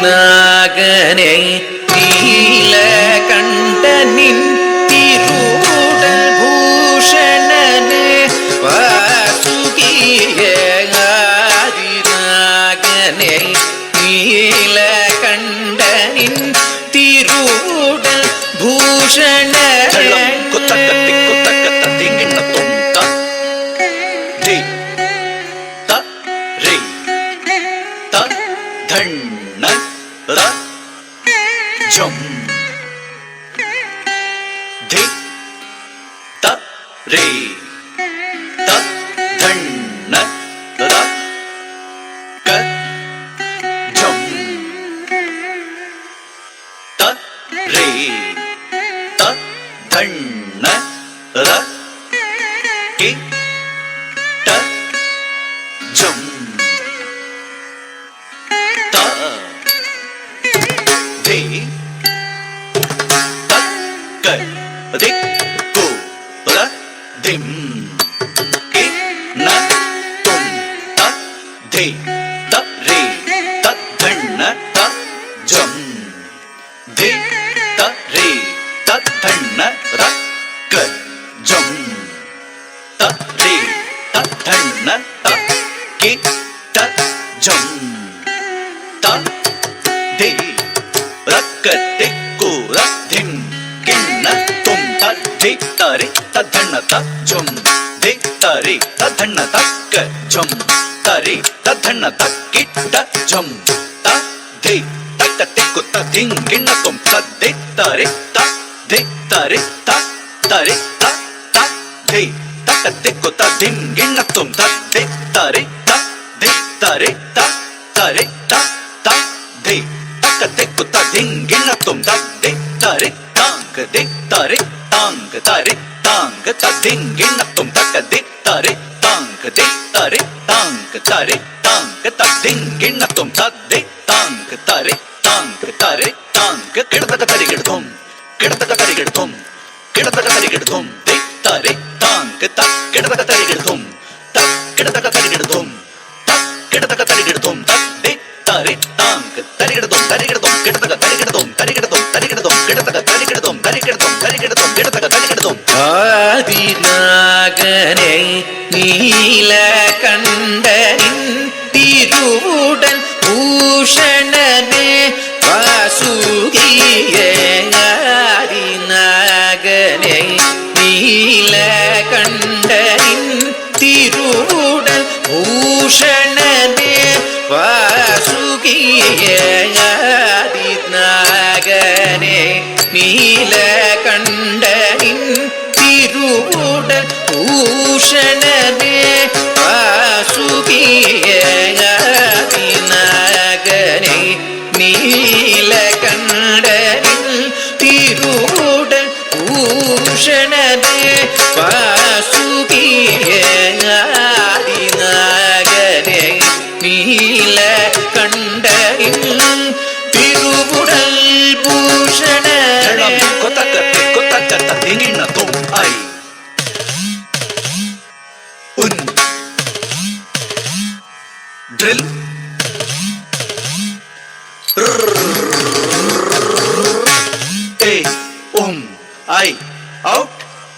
ஆதிநாகனே நீலகண்டனின் திருவுடல் பூஷணனே வாசுகியே ஆதிநாகனே நீலகண்டனின் திருவுடல் பூஷணனே ஆதிநாகனே நீலகண்டனின் திருவுடல் பூஷணனே வாசுகியே ஆதிநாகனே நீலகண்டனின் திருவுடல் பூஷணனே வாசுகியே ஆதிநாகனே நீலகண்டனின் திருவுடல் பூஷணனே வாசுகியே ஆதிநாகனே நீலகண்டனின் திருவுடல் பூஷணனே வாசுகியே ஆதிநாகனே நீலகண்டனின் திருவுடல் பூஷணனே drill a I out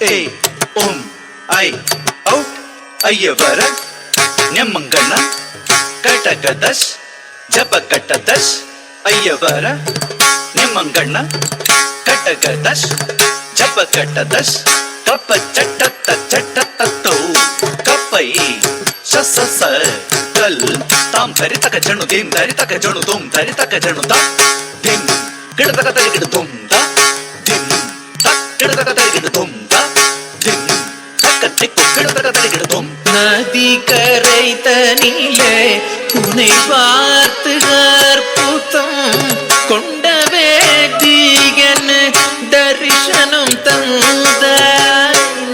a I out ಅಯ್ಯವರ ನೆಮ್ಮಂಗಣ್ಣ ಕಟಕದಸ್ ಜಪಕಟದಸ್ ಅಯ್ಯವರ ನೆಮ್ಮಂಗಣ್ಣ ಕಟಕದಸ್ ಜಪಕಟದಸ್ ಕಪ್ಪ ಚಟ್ಟತ್ತ ಚಟ್ಟತ್ತೋ ಕಪ್ಪೈ ಸಸ ಸ ಕಲ್ ತಾಂ ಧರಿ ತಕ ಜಣು ದೇಂ ಧರಿ ತಕ ಜಣು ತೋಂ ಧರಿ ತಕ ಜಣು ತಾ ಧಿಂ ಗಿಡ ತಕ ತರಿ ಗಿಡ ತೋಂ ತಾ ಧಿಂ ತಕ್ ಗಿಡ ತಕ ತರಿ ಗಿಡ ತೋಂ ತಾ ಧಿಂ ತಕ ತಿಕ್ಕು ಗಿಡ ತಕ ತರಿ ಗಿಡ ತೋಂ நதி கரைத்தனிலே உன்னை பார்த்து அற்புதம் கொண்ட வேதிகன் தரிசனம் தந்த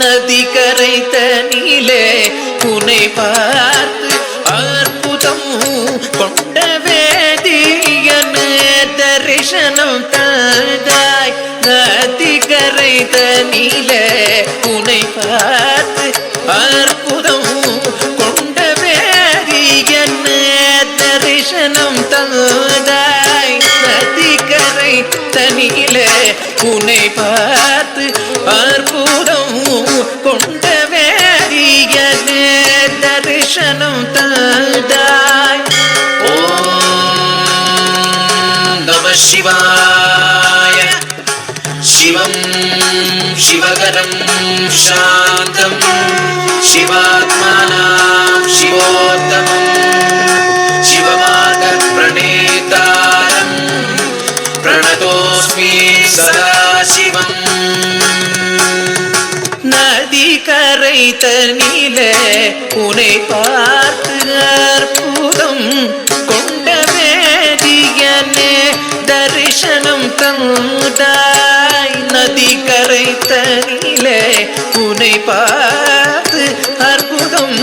நதி கரைத்தனிலே உன்னை பார்த்து அற்புதம் கொண்ட வேதிகன் தரிசனம் தந்தாய் நதி கரைத்தனிலே உன்னை பார்த்து அற்புதம் கொண்ட வேதியன் தரிசனம் தந்தாய் தரிசனம் தந்தாய். ஓம் நம சிவாய. சிவம் சிவகரம் சாந்தம் சிவாத்மானாம் சிவோத்தமம் சிவமார்க பிரணேதாரம் பிரணதோஸ்மி சதாசிவம். நதி கரை தனிலே உனை பார்த்து அற்புதம் கொண்ட வேதியனே தரிசனம் தந்தாய். நதி கரை தனிலே உனை பார்த்து அற்புதம்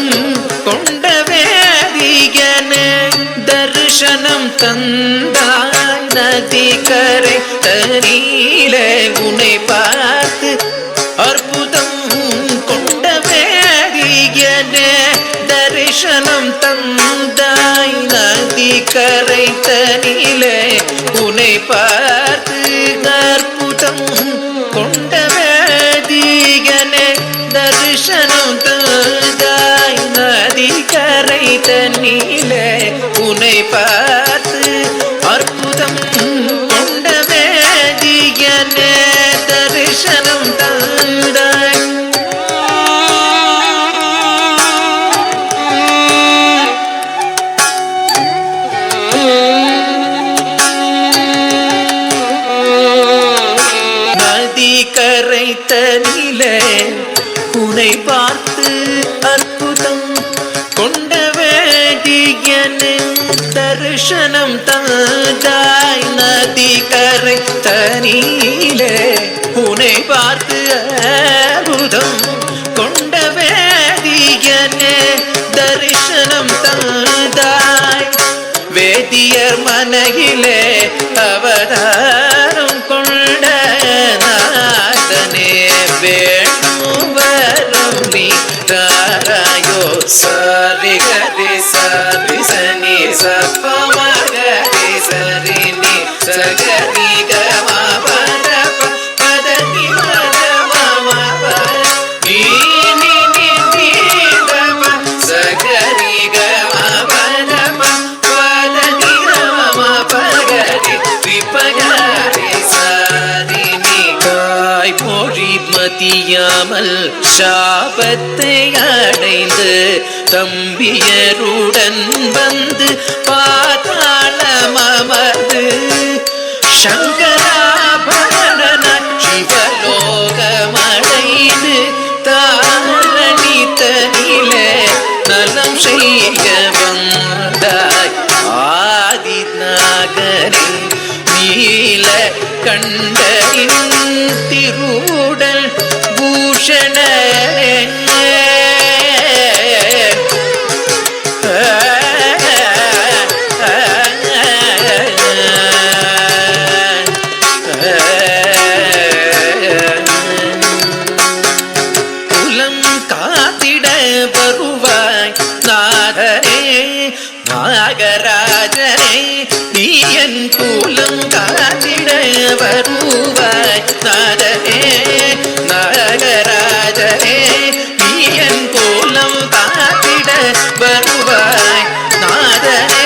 கொண்ட வேதியனே தரிசனம் தந்தாய். நதி கரை தனிலே உனை பார்த்து அற்புதம் கொண்ட வேதியனே தரிசனம் தந்தாய். நதி கரை தனிலே உனை பார்த்து அற்புதம் கொண்ட வேதியனே தரிசனம் தந்தாய். நதி கரை தனிலே உனை பார்த்து அற்புதம் கொண்ட வேதியனே தரிசனம் தந்தாய். நதி கரை தனிலே உனை பார்த்து அற்புதம் கொண்ட வேதியனே தரிசனம் தந்தாய். நதி கரை தனிலே உனை பார்த்து அற்புதம் கொண்ட வேதியனே தரிசனம் தந்தாய். வேதியர் மனையிலே அவதாரம் கொண்ட நாதனே வேணுவரம் நீ தாராயோ. சரி கரி சரி சனி சப்பமகரி சரி நி சகரி கமா பர பதனி மத மம பர நீ நி நி நி தம சகரி கமா பர பதனி மம பகரி விபகரி சரி நி. தாய் மொழி மதியாமல் சாபத்தை அடைந்து தம்பியருடன் வந்து பாதாளம் அமர்ந்து சங்கராபரண சிவலோகமடைந்து தாரணி தனிலே நலம் செய்ய வந்தாய். ஆதிநாகரின் நீல கண்டரின் திருவுடல் பூஷண குலம் காத்திட வருவாய் நாதரே நாகராஜனே. நீ என் குலம் காத்திட வருவாய் நாதரே நாகராஜனே. நீ என் குலம் காத்திட வருவாய் நாதரே.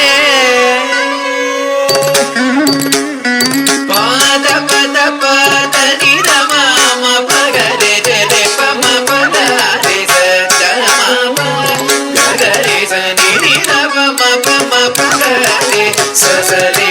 பாத பத பாத நிரமாம பகரே ஜெரே பம பத ரே சஜம ககரே சனி நிரம பம பகரே சசரே